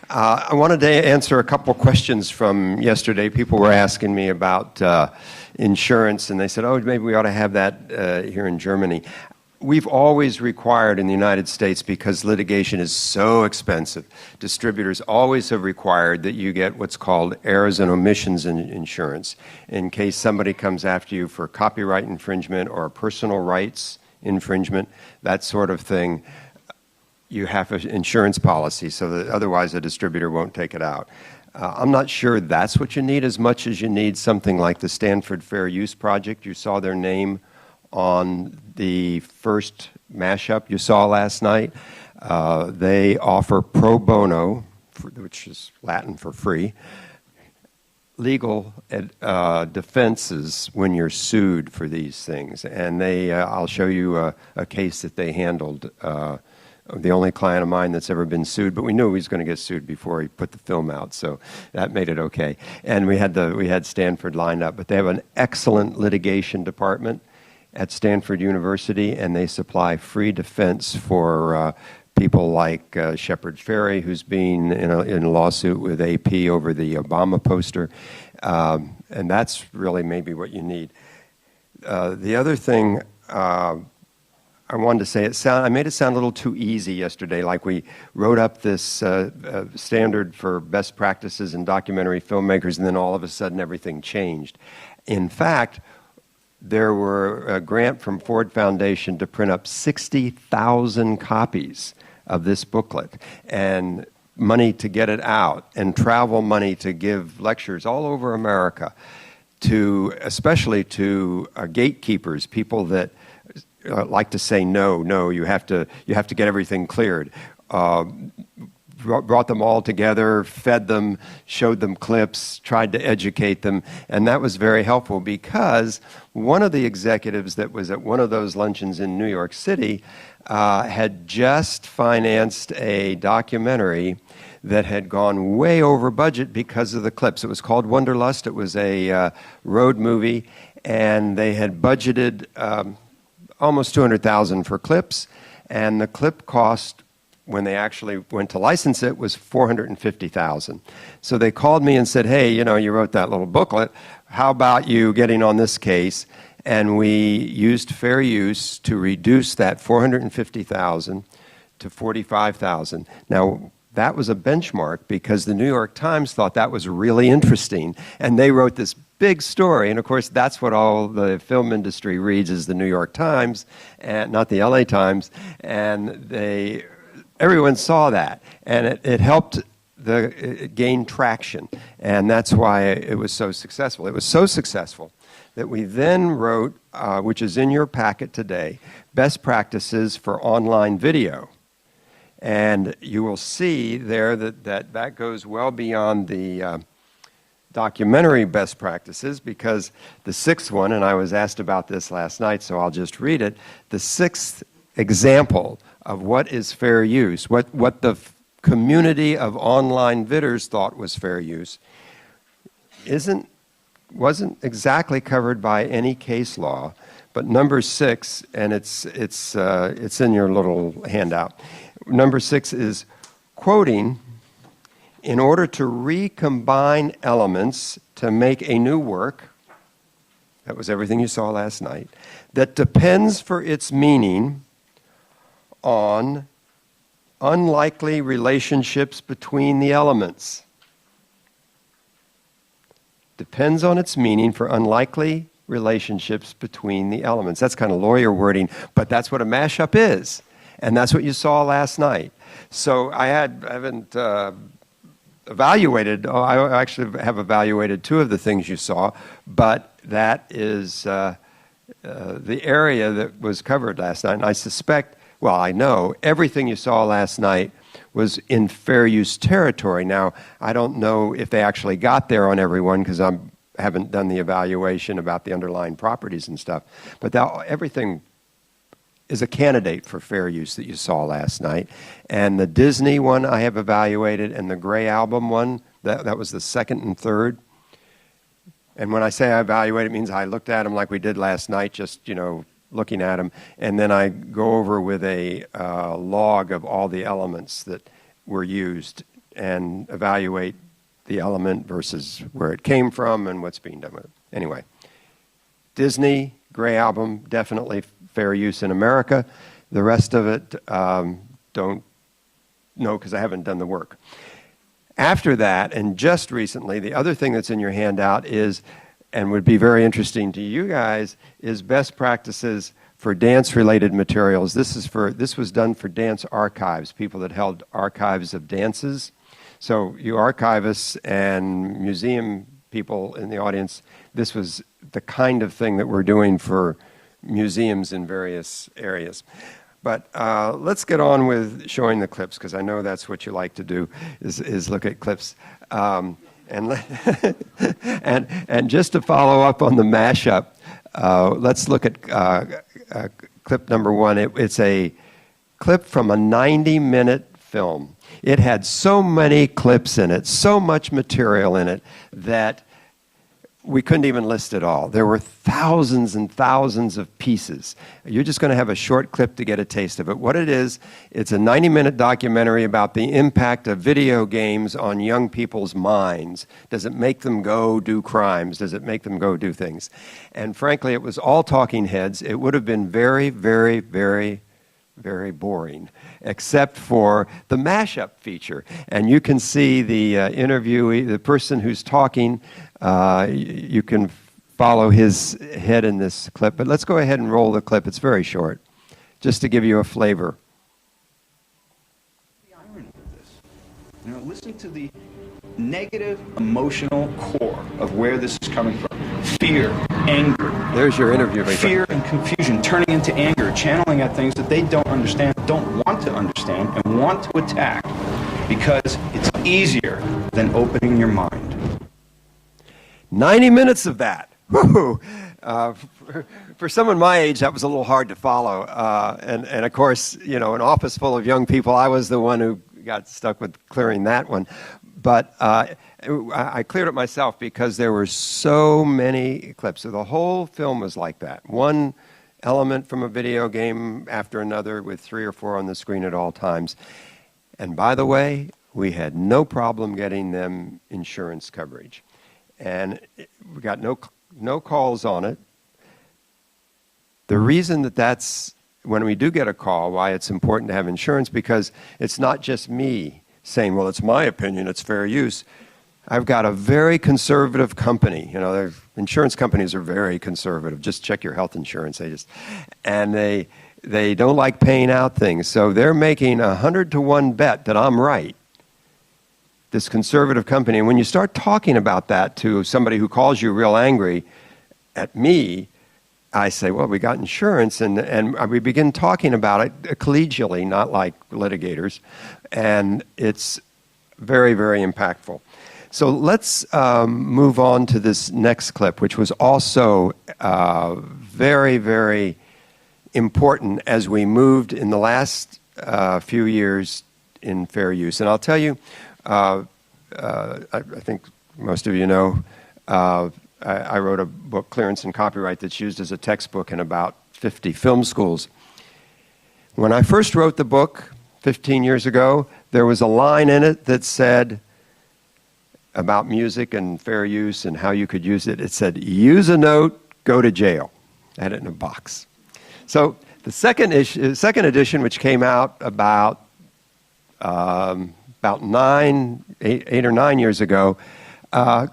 I wanted to answer a couple questions from yesterday. People were asking me about insurance, and they said, oh, maybe we ought to have that here in Germany. We've always required in the United States, because litigation is so expensive, distributors always have required that you get what's called errors and omissions insurance. In case somebody comes after you for copyright infringement or personal rights infringement, that sort of thing, you have an insurance policy so that otherwise a distributor won't take it out. I'm not sure that's what you need as much as you need something like the Stanford Fair Use Project. You saw their name on the first mashup you saw last night. They offer pro bono, which is Latin for free, legal defenses when you're sued for these things. And they, I'll show you a case that they handled. The only client of mine that's ever been sued, but we knew he was going to get sued before he put the film out, so that made it okay. And we had Stanford lined up, but they have an excellent litigation department at Stanford University, and they supply free defense for people like Shepard Fairey, who's been in a lawsuit with AP over the Obama poster, and that's really maybe what you need. The other thing I wanted to say, I made it sound a little too easy yesterday, like we wrote up this standard for best practices in documentary filmmakers, and then all of a sudden everything changed. In fact, there were a grant from Ford Foundation to print up 60,000 copies of this booklet, and money to get it out, and travel money to give lectures all over America, especially to gatekeepers, people that like to say no, you have to get everything cleared. Brought them all together, fed them, showed them clips, tried to educate them, and that was very helpful, because one of the executives that was at one of those luncheons in New York City had just financed a documentary that had gone way over budget because of the clips. It was called Wanderlust. It was a road movie, and they had budgeted almost $200,000 for clips, and the clip cost, when they actually went to license it, was $450,000. So they called me and said, hey, you wrote that little booklet. How about you getting on this case? And we used fair use to reduce that $450,000 to $45,000. Now, that was a benchmark because the New York Times thought that was really interesting, and they wrote this big story. And of course, that's what all the film industry reads, is the New York Times, and not the LA Times. And everyone saw that, and it helped it gain traction, and that's why it was so successful. It was so successful that we then wrote, which is in your packet today, Best Practices for Online Video. And you will see there that goes well beyond the documentary best practices, because the sixth one, and I was asked about this last night, so I'll just read it, the sixth example of what is fair use, what the community of online vidders thought was fair use, wasn't exactly covered by any case law, but number 6, and it's in your little handout. Number 6 is quoting, in order to recombine elements to make a new work, that was everything you saw last night, that depends for its meaning on unlikely relationships between the elements. Depends on its meaning for unlikely relationships between the elements. That's kind of lawyer wording, but that's what a mashup is. And that's what you saw last night. So I haven't evaluated, I actually have evaluated 2 of the things you saw, but that is the area that was covered last night. And I suspect, well, I know everything you saw last night was in fair use territory. Now, I don't know if they actually got there on everyone, because I haven't done the evaluation about the underlying properties and stuff. But everything is a candidate for fair use that you saw last night. And the Disney one I have evaluated, and the Gray Album one, that was the second and third. And when I say I evaluate, it means I looked at them like we did last night, just, looking at them, and then I go over with a log of all the elements that were used and evaluate the element versus where it came from and what's being done with it. Anyway, Disney, Gray Album, definitely fair use in America. The rest of it, don't know because I haven't done the work. After that, and just recently, the other thing that's in your handout is, and would be very interesting to you guys, is best practices for dance-related materials. This was done for dance archives, people that held archives of dances. So you archivists and museum people in the audience, this was the kind of thing that we're doing for museums in various areas. But let's get on with showing the clips, because I know that's what you like to do, is look at clips. And just to follow up on the mashup, let's look at clip number one. It's a clip from a 90-minute film. It had so many clips in it, so much material in it, that we couldn't even list it all. There were thousands and thousands of pieces. You're just going to have a short clip to get a taste of it. What it is, it's a 90-minute documentary about the impact of video games on young people's minds. Does it make them go do crimes? Does it make them go do things? And frankly, it was all talking heads. It would have been very, very, very, very boring, except for the mashup feature. And you can see the interviewee, the person who's talking. You can follow his head in this clip, but let's go ahead and roll the clip. It's very short, just to give you a flavor. The irony of this, listen to the negative emotional core of where this is coming from. Fear, anger. There's your interview. Fear and confusion turning into anger, channeling at things that they don't understand, don't want to understand, and want to attack because it's easier than opening your mind. 90 minutes of that. Woo-hoo. For someone my age, that was a little hard to follow. And of course, an office full of young people, I was the one who got stuck with clearing that one. But I cleared it myself because there were so many clips. So the whole film was like that. One element from a video game after another with 3 or 4 on the screen at all times. And by the way, we had no problem getting them insurance coverage. And we got no calls on it. The reason that's, when we do get a call, why it's important to have insurance, because it's not just me saying, well, it's my opinion, it's fair use. I've got a very conservative company. Insurance companies are very conservative. Just check your health insurance. They don't like paying out things. So they're making a 100-to-1 bet that I'm right. This conservative company. And when you start talking about that to somebody who calls you real angry at me, I say, well, we got insurance, and we begin talking about it collegially, not like litigators, and it's very, very impactful. So let's move on to this next clip, which was also very, very important as we moved in the last few years in fair use. And I'll tell you, I think most of you know, I wrote a book, Clearance and Copyright, that's used as a textbook in about 50 film schools. When I first wrote the book 15 years ago, there was a line in it that said about music and fair use and how you could use it. It said, use a note, go to jail. I had it in a box. So the second edition, which came out about 8 or 9 years ago,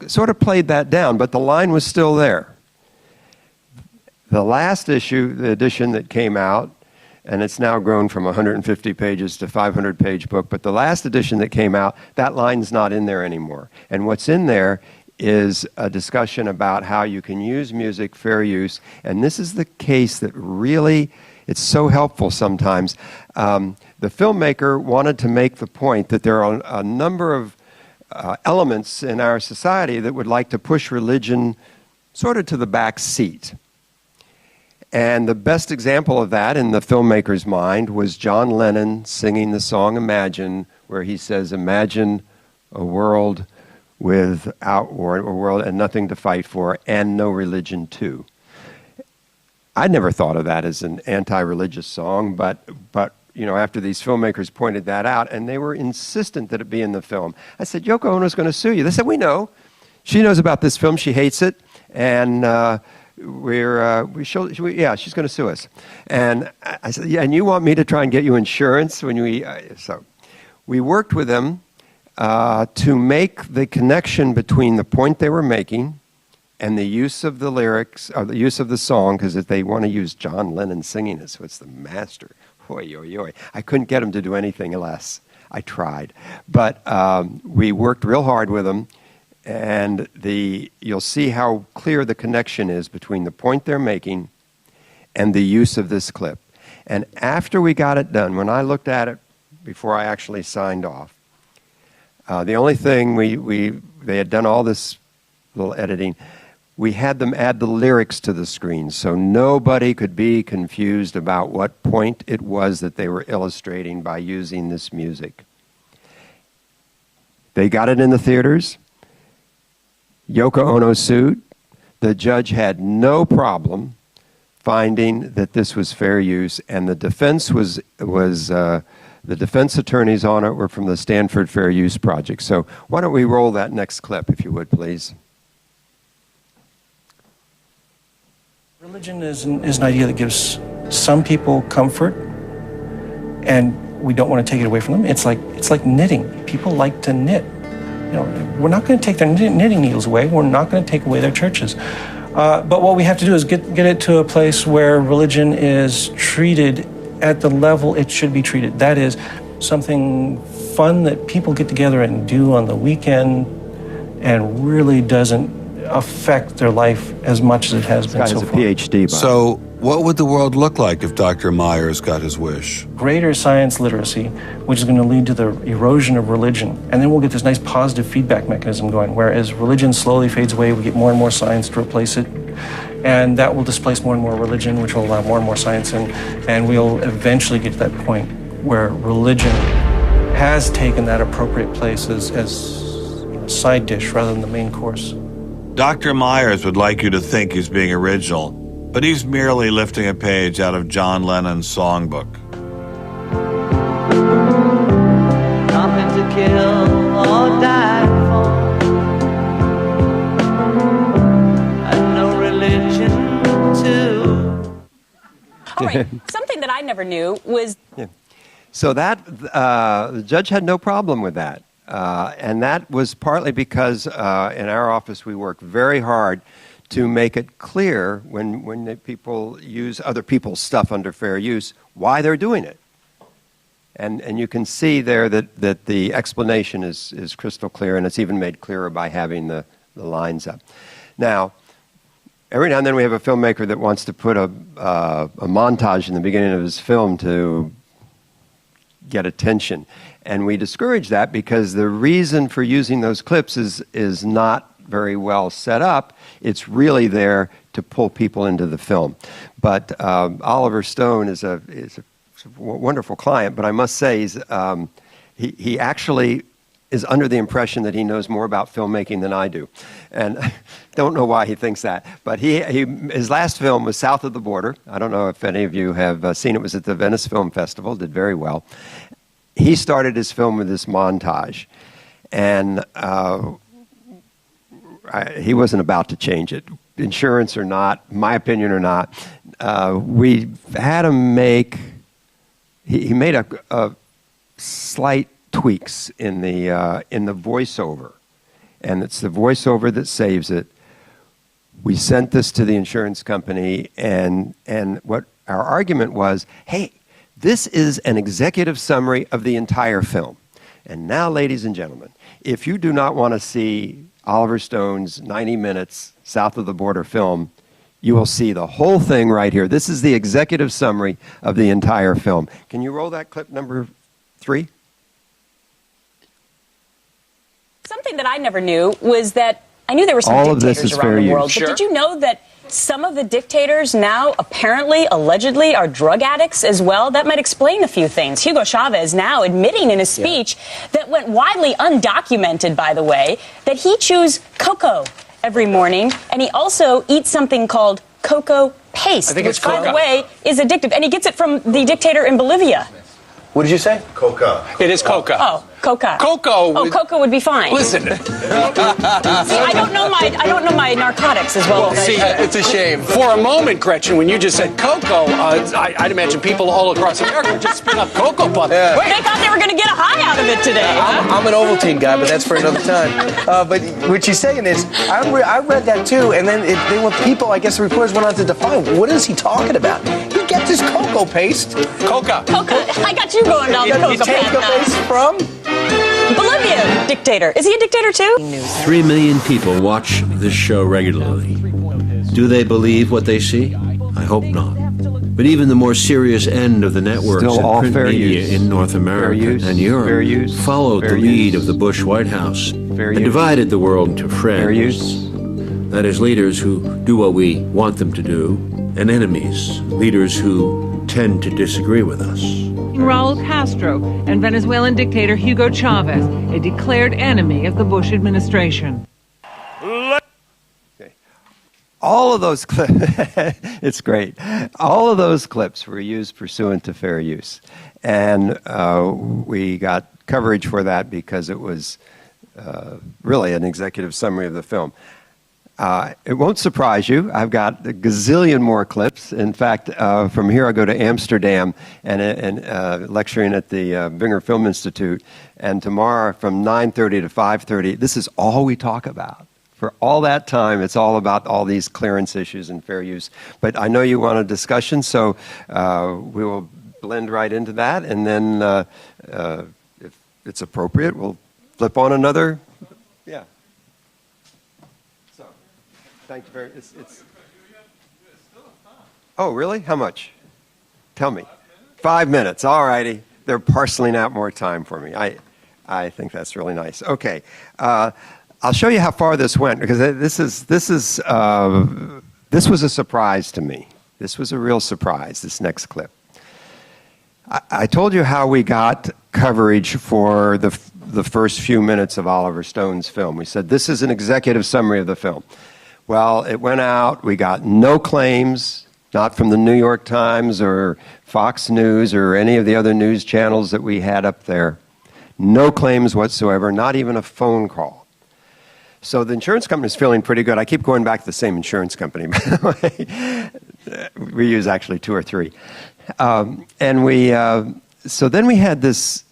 sort of played that down, but the line was still there. The last issue, the edition that came out, and it's now grown from 150 pages to 500-page book, but the last edition that came out, that line's not in there anymore. And what's in there is a discussion about how you can use music, fair use, and this is the case that really, it's so helpful sometimes. The filmmaker wanted to make the point that there are a number of elements in our society that would like to push religion sort of to the back seat. And the best example of that in the filmmaker's mind was John Lennon singing the song Imagine, where he says, imagine a world without war, a world and nothing to fight for, and no religion too. I never thought of that as an anti-religious song, but after these filmmakers pointed that out, and they were insistent that it be in the film. I said, Yoko Ono's going to sue you. They said, we know. She knows about this film. She hates it, and she's going to sue us. And I said, yeah, and you want me to try and get you insurance when so we worked with them to make the connection between the point they were making and the use of the lyrics, or the use of the song, because if they want to use John Lennon singing it, so it's the master. Oi, oi, oi. I couldn't get them to do anything less. I tried. But we worked real hard with them, and you'll see how clear the connection is between the point they're making and the use of this clip. And after we got it done, when I looked at it before I actually signed off, the only thing they had done all this little editing, we had them add the lyrics to the screen so nobody could be confused about what point it was that they were illustrating by using this music. They got it in the theaters. Yoko Ono sued. The judge had no problem finding that this was fair use, and the defense the defense attorneys on it were from the Stanford Fair Use Project. So why don't we roll that next clip, if you would, please. Religion is an idea that gives some people comfort, and we don't want to take it away from them. It's like knitting. People like to knit. We're not going to take their knitting needles away. We're not going to take away their churches. But what we have to do is get it to a place where religion is treated at the level it should be treated. That is something fun that people get together and do on the weekend, and really doesn't affect their life as much as it has been so far. This guy has a PhD. So what would the world look like if Dr. Myers got his wish? Greater science literacy, which is going to lead to the erosion of religion. And then we'll get this nice positive feedback mechanism going, where as religion slowly fades away, we get more and more science to replace it. And that will displace more and more religion, which will allow more and more science in. And we'll eventually get to that point where religion has taken that appropriate place as a side dish rather than the main course. Dr. Myers would like you to think he's being original, but he's merely lifting a page out of John Lennon's songbook. Nothing to kill or die for, and no religion too. All right, something that I never knew was... Yeah. So that, the judge had no problem with that. And that was partly because in our office we work very hard to make it clear when people use other people's stuff under fair use why they're doing it. And you can see there that the explanation is crystal clear, and it's even made clearer by having the lines up. Now, every now and then we have a filmmaker that wants to put a montage in the beginning of his film to get attention. And we discourage that because the reason for using those clips is not very well set up. It's really there to pull people into the film. But Oliver Stone is a wonderful client, but I must say he actually is under the impression that he knows more about filmmaking than I do. And I don't know why he thinks that. But his last film was South of the Border. I don't know if any of you have seen it. It was at the Venice Film Festival. Did very well. He started his film with this montage. And he wasn't about to change it. Insurance or not, my opinion or not. We had him make... He made a slight tweaks in the voiceover, and it's the voiceover that saves it. We sent this to the insurance company, and what our argument was, hey, this is an executive summary of the entire film. And now, ladies and gentlemen, if you do not want to see Oliver Stone's 90 minutes South of the Border film, you will see the whole thing right here. This is the executive summary of the entire film. Can you roll that clip number 3? Something that I never knew was that I knew there were some All of this dictators is around fair the use. world, but did you know that some of the dictators now apparently, allegedly, are drug addicts as well? That might explain a few things. Hugo Chavez now admitting in a speech that went widely undocumented, by the way, that he chews cocoa every morning, and he also eats something called cocoa paste, which, by the way, is addictive. And he gets it from the dictator in Bolivia. What did you say? Coca. It is coca. Oh, coca. Cocoa. Oh, coca would be fine. Listen. See, I don't know my narcotics as well. Well, see, it's a shame. For a moment, Gretchen, when you just said cocoa, I'd imagine people all across America would just spin up Cocoa Puff. Yeah. They thought they were going to get a high out of it today. I'm an Ovaltine guy, but that's for another time. But what you're saying is, I read that too, and then they were people, I guess the reporters went on to define, what is he talking about? He gets his cocoa paste. Coca. I got you going down the coca path now. Paste from? Bolivia dictator. Is he a dictator too? 3 million people watch this show regularly. Do they believe what they see? I hope not. But even the more serious end of the networks and print media in North America and Europe followed the lead of the Bush White House and divided the world into friends. That is, leaders who do what we want them to do, and enemies, leaders who tend to disagree with us. Raul Castro and Venezuelan dictator Hugo Chavez, a declared enemy of the Bush administration. Okay. All of those clips, it's great. All of those clips were used pursuant to fair use. And we got coverage for that because it was really an executive summary of the film. It won't surprise you. I've got a gazillion more clips. In fact, from here I go to Amsterdam and lecturing at the Vinger Film Institute. And tomorrow from 9:30 to 5:30, this is all we talk about. For all that time, it's all about all these clearance issues and fair use. But I know you want a discussion, so we will blend right into that. And then if it's appropriate, we'll flip on another. Yeah. Thank you very much. Oh, really? How much? Tell me. 5 minutes. All righty. They're parceling out more time for me. I think that's really nice. Okay. I'll show you how far this went because this was a surprise to me. This was a real surprise, this next clip. I told you how we got coverage for the first few minutes of Oliver Stone's film. We said, this is an executive summary of the film. Well, it went out. We got no claims, not from the New York Times or Fox News or any of the other news channels that we had up there. No claims whatsoever, not even a phone call. So the insurance company is feeling pretty good. I keep going back to the same insurance company, by the way. We use actually 2 or 3. So then we had this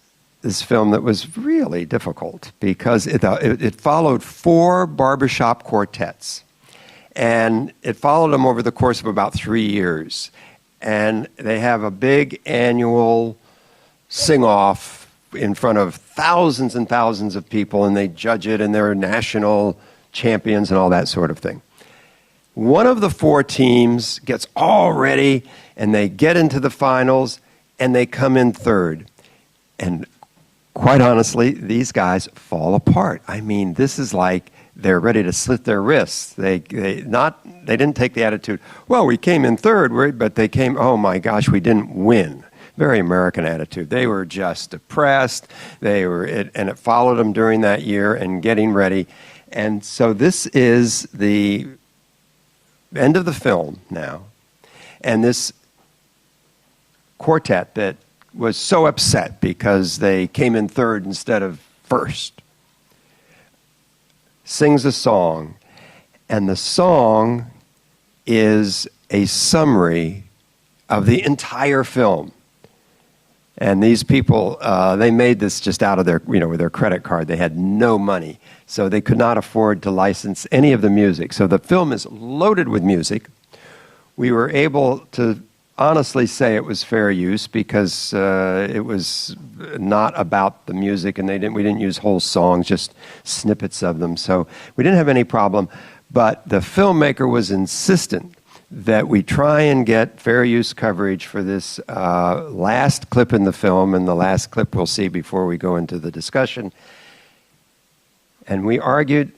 film that was really difficult because it followed 4 barbershop quartets. And it followed them over the course of about 3 years. And they have a big annual sing-off in front of thousands and thousands of people, and they judge it, and they're national champions and all that sort of thing. One of the 4 teams gets all ready, and they get into the finals, and they come in 3rd. And quite honestly, these guys fall apart. I mean, this is like they're ready to slit their wrists. They didn't take the attitude, well, we came in 3rd, but they came, oh my gosh, we didn't win. Very American attitude. They were just depressed. And it followed them during that year and getting ready. And so this is the end of the film now. And this quartet that was so upset because they came in 3rd instead of 1st sings a song, and the song is a summary of the entire film. And these people, they made this just out of their, with their credit card. They had no money, so they could not afford to license any of the music. So the film is loaded with music. We were able to honestly say it was fair use because it was not about the music, and we didn't use whole songs, just snippets of them. So we didn't have any problem. But the filmmaker was insistent that we try and get fair use coverage for this last clip in the film, and the last clip we'll see before we go into the discussion. And we argued,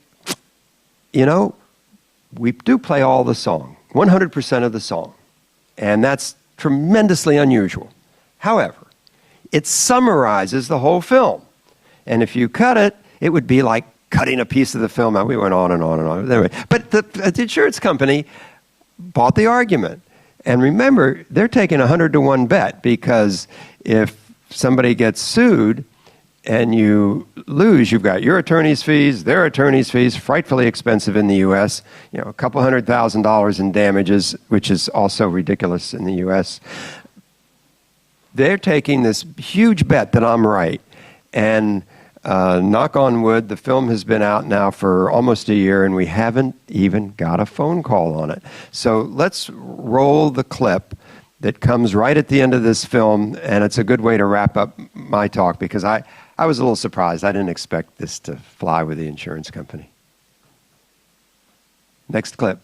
we do play all the song, 100% of the song. And that's tremendously unusual. However, it summarizes the whole film. And if you cut it, it would be like cutting a piece of the film out. We went on and on and on. Anyway, but the insurance company bought the argument. And remember, they're taking a 100-to-1 bet because if somebody gets sued and you lose, you've got your attorney's fees, their attorney's fees, frightfully expensive in the U.S., you know, a couple $100,000 in damages, which is also ridiculous in the U.S. They're taking this huge bet that I'm right. And knock on wood, the film has been out now for almost a year, and we haven't even got a phone call on it. So let's roll the clip that comes right at the end of this film, and it's a good way to wrap up my talk, because I was a little surprised. I didn't expect this to fly with the insurance company. Next clip.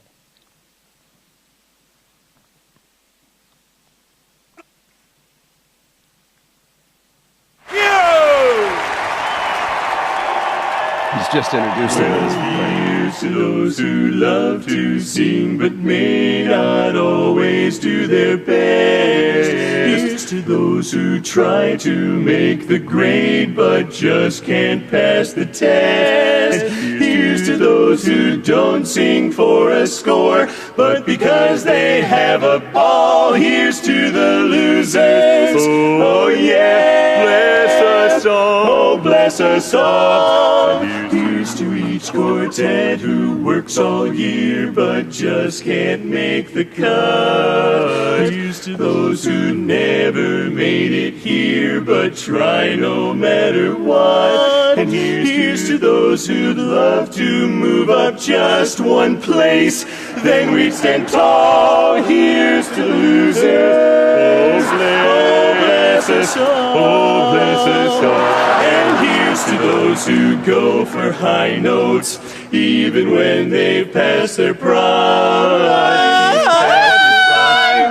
He's just introducing us. Here's to those who love to sing but may not always do their best. Here's to those who try to make the grade but just can't pass the test. Here's to those who don't sing for a score but because they have a ball. Here's to the losers. Oh yeah, bless us all. Oh, bless us all. Here's to each quartet who works all year but just can't make the cut. Here's to those who never made it here but try no matter what. And here's to those who'd love to move up just one place, then we'd stand tall. Here's to losers. Oh, bless us all. Oh, bless us all. And here's to those who go for high notes even when they've passed their prime.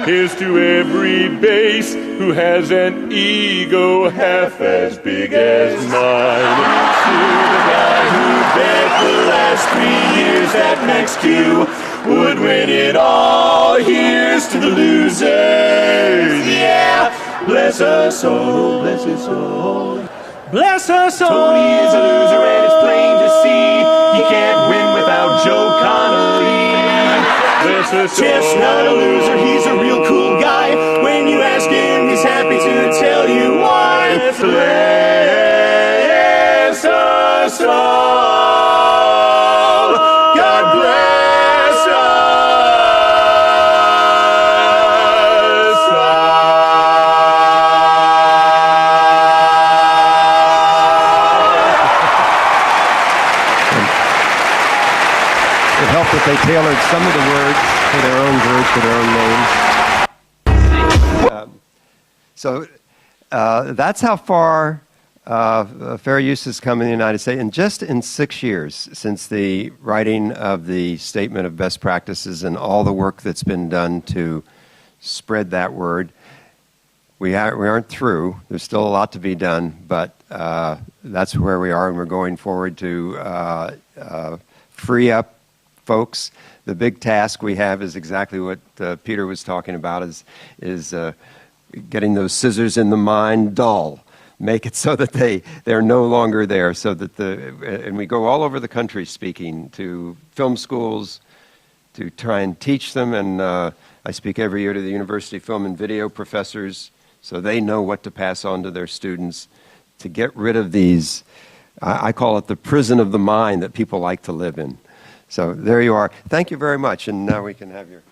Here's to every bass who has an ego half as big as mine. Here's to the guy who bet the last 3 years that Max Q would win it all. Here's to the losers. Yeah, bless us all. Bless us all. Bless us all. Tony is a loser and it's plain to see he can't win without Joe Connolly. Bless us all. Jeff's not a loser, he's a real cool guy. When you ask him, he's happy to tell you why. Bless us all. God bless us It helped that they tailored some of the words to their own group, to their own names. That's how far fair use has come in the United States. And just in 6 years since the writing of the Statement of Best Practices and all the work that's been done to spread that word, we aren't through. There's still a lot to be done, but that's where we are, and we're going forward to free up folks. The big task we have is exactly what Peter was talking about, is getting those scissors in the mind dull. Make it so that they're no longer there, so that and we go all over the country speaking to film schools to try and teach them, and I speak every year to the University Film and Video professors so they know what to pass on to their students to get rid of these, I call it the prison of the mind that people like to live in. So there you are. Thank you very much, and now we can have your